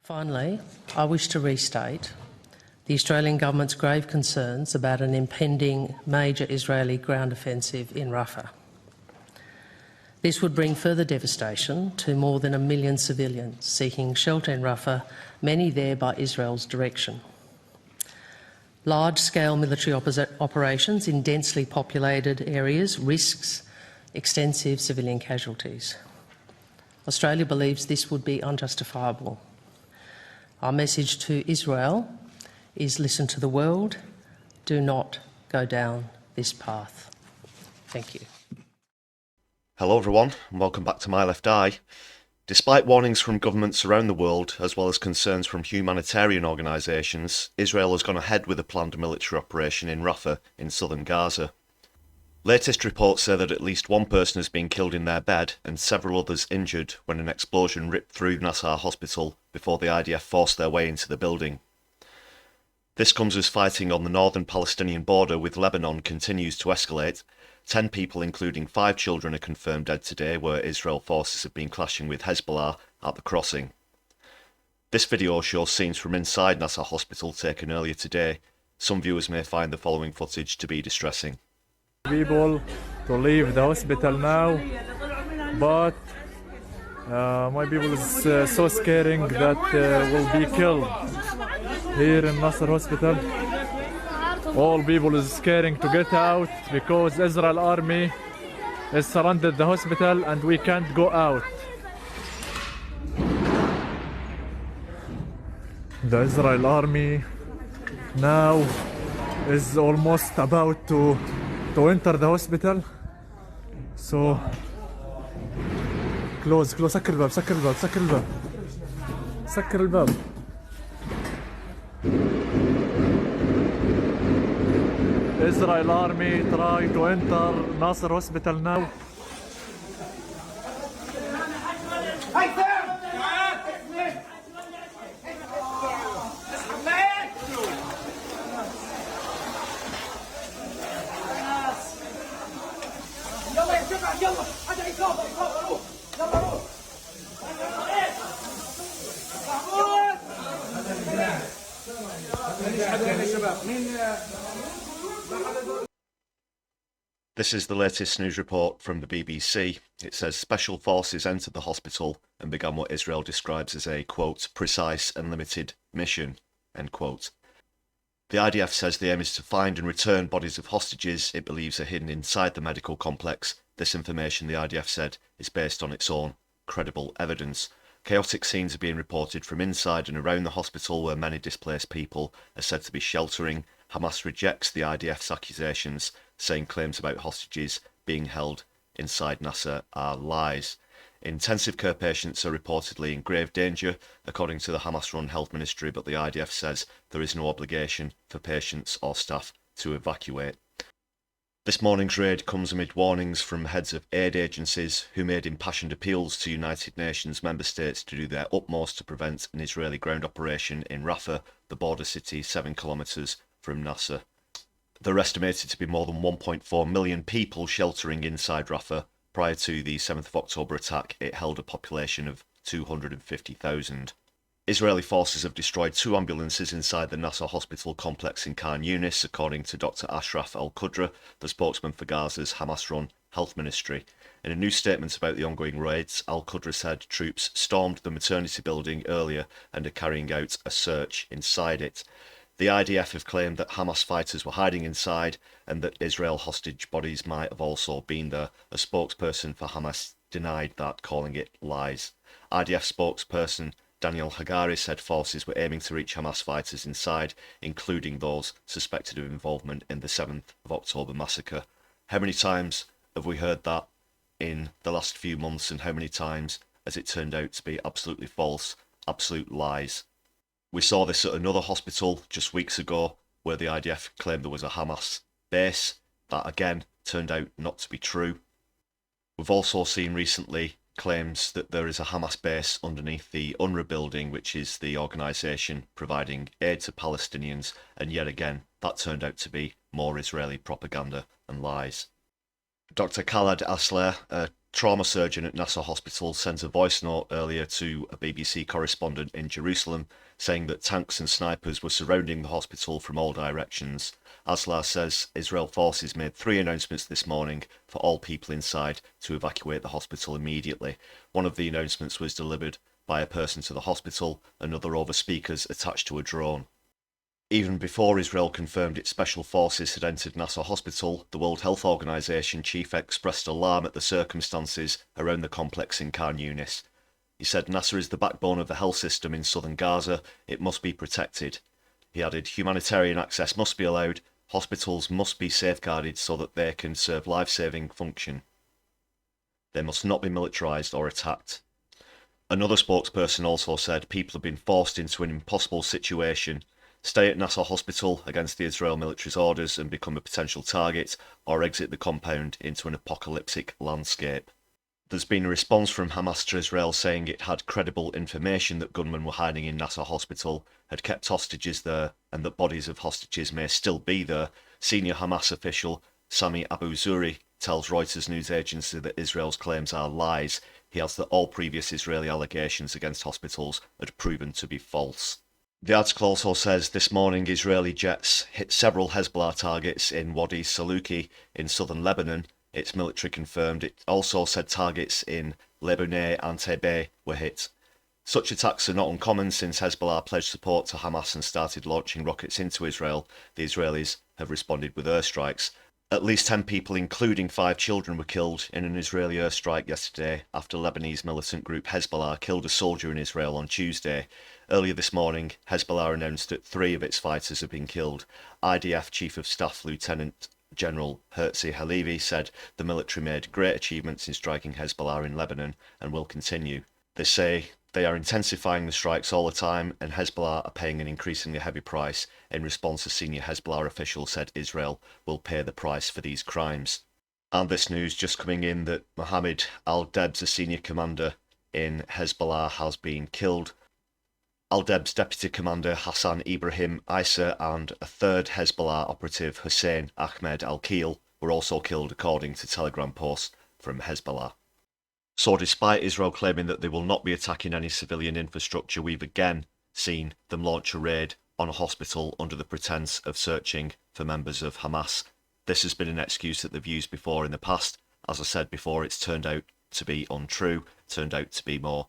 Finally, I wish to restate the Australian Government's grave concerns about an impending major Israeli ground offensive in Rafah. This would bring further devastation to more than 1 million civilians seeking shelter in Rafah, many there by Israel's direction. Large-scale military operations in densely populated areas risks extensive civilian casualties. Australia believes this would be unjustifiable. Our message to Israel is listen to the world, do not go down this path. Thank you. Hello everyone, and welcome back to My Left Eye. Despite warnings from governments around the world, as well as concerns from humanitarian organisations, Israel has gone ahead with a planned military operation in Rafah in southern Gaza. Latest reports say that at least one person has been killed in their bed and several others injured when an explosion ripped through Nassar hospital before the IDF forced their way into the building. This comes as fighting on the northern Palestinian border with Lebanon continues to escalate. 10 people, including 5 children, are confirmed dead today, where Israel forces have been clashing with Hezbollah at the crossing. This video shows scenes from inside Nassar hospital taken earlier today. Some viewers may find the following footage to be distressing. People to leave the hospital now, but my people is so scaring that will be killed here in Nassar hospital. All people is scaring to get out because Israel army has surrounded the hospital and we can't go out. The Israel army now is almost about to enter the hospital. So close سكر الباب سكر الباب سكر الباب سكر الباب. Israel army try to enter Nassar hospital now. This is the latest news report from the BBC. It says special forces entered the hospital and began what Israel describes as a, quote, precise and limited mission, end quote. The IDF says the aim is to find and return bodies of hostages it believes are hidden inside the medical complex. This information, the IDF said, is based on its own credible evidence. Chaotic scenes are being reported from inside and around the hospital where many displaced people are said to be sheltering. Hamas rejects the IDF's accusations, saying claims about hostages being held inside Nassar are lies. Intensive care patients are reportedly in grave danger, according to the Hamas-run health ministry, but the IDF says there is no obligation for patients or staff to evacuate. This morning's raid comes amid warnings from heads of aid agencies who made impassioned appeals to United Nations member states to do their utmost to prevent an Israeli ground operation in Rafah, the border city 7 kilometres from Nassar. There are estimated to be more than 1.4 million people sheltering inside Rafah. Prior to the 7th of October attack, it held a population of 250,000. Israeli forces have destroyed 2 ambulances inside the Nassar hospital complex in Khan Younis, according to Dr. Ashraf al-Qudra, the spokesman for Gaza's Hamas-run health ministry. In a new statement about the ongoing raids, al-Qudra said troops stormed the maternity building earlier and are carrying out a search inside it. The IDF have claimed that Hamas fighters were hiding inside and that Israel hostage bodies might have also been there. A spokesperson for Hamas denied that, calling it lies. IDF spokesperson Daniel Hagari said forces were aiming to reach Hamas fighters inside, including those suspected of involvement in the 7th of October massacre. How many times have we heard that in the last few months, and how many times has it turned out to be absolutely false, absolute lies? We saw this at another hospital just weeks ago where the IDF claimed there was a Hamas base. That again turned out not to be true. We've also seen recently claims that there is a Hamas base underneath the UNRWA building, which is the organisation providing aid to Palestinians, and yet again that turned out to be more Israeli propaganda and lies. Dr. Khaled Asler, a trauma surgeon at Nassar Hospital sent a voice note earlier to a BBC correspondent in Jerusalem saying that tanks and snipers were surrounding the hospital from all directions. Aslar says Israel forces made 3 announcements this morning for all people inside to evacuate the hospital immediately. One of the announcements was delivered by a person to the hospital, another over speakers attached to a drone. Even before Israel confirmed its special forces had entered Nassar Hospital, the World Health Organization chief expressed alarm at the circumstances around the complex in Khan Younis. He said Nassar is the backbone of the health system in southern Gaza. It must be protected. He added humanitarian access must be allowed. Hospitals must be safeguarded so that they can serve life-saving function. They must not be militarized or attacked. Another spokesperson also said people have been forced into an impossible situation. Stay at Nassar Hospital against the Israel military's orders and become a potential target, or exit the compound into an apocalyptic landscape. There's been a response from Hamas to Israel saying it had credible information that gunmen were hiding in Nassar Hospital, had kept hostages there, and that bodies of hostages may still be there. Senior Hamas official Sami Abu Zuri tells Reuters news agency that Israel's claims are lies. He adds that all previous Israeli allegations against hospitals had proven to be false. The article also says this morning Israeli jets hit several Hezbollah targets in Wadi Saluki in southern Lebanon. Its military confirmed. It also said targets in Lebanese and Tebe were hit. Such attacks are not uncommon since Hezbollah pledged support to Hamas and started launching rockets into Israel. The Israelis have responded with airstrikes. At least 10 people, including 5 children, were killed in an Israeli airstrike yesterday after Lebanese militant group Hezbollah killed a soldier in Israel on Tuesday. Earlier this morning, Hezbollah announced that 3 of its fighters have been killed. IDF Chief of Staff Lieutenant General Herzi Halevi said the military made great achievements in striking Hezbollah in Lebanon and will continue. They say they are intensifying the strikes all the time, and Hezbollah are paying an increasingly heavy price. In response, a senior Hezbollah official said Israel will pay the price for these crimes. And this news just coming in that Mohammed al-Debs, a senior commander in Hezbollah, has been killed. Al-Deb's deputy commander Hassan Ibrahim Isa and a 3rd Hezbollah operative Hussein Ahmed al-Keel were also killed, according to Telegram posts from Hezbollah. So despite Israel claiming that they will not be attacking any civilian infrastructure, we've again seen them launch a raid on a hospital under the pretense of searching for members of Hamas. This has been an excuse that they've used before in the past. As I said before, it's turned out to be untrue, turned out to be more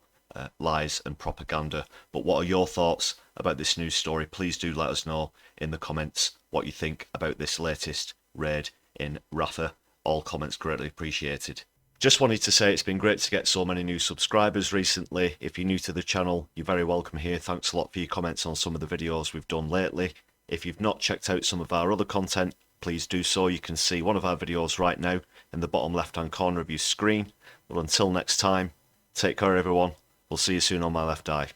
lies and propaganda. But what are your thoughts about this news story? Please do let us know in the comments what you think about this latest raid in Rafah. All comments greatly appreciated. Just wanted to say it's been great to get so many new subscribers recently. If you're new to the channel, you're very welcome here. Thanks a lot for your comments on some of the videos we've done lately. If you've not checked out some of our other content, please do so. You can see one of our videos right now in the bottom left hand corner of your screen. Well, until next time, take care everyone. We'll see you soon on my left eye.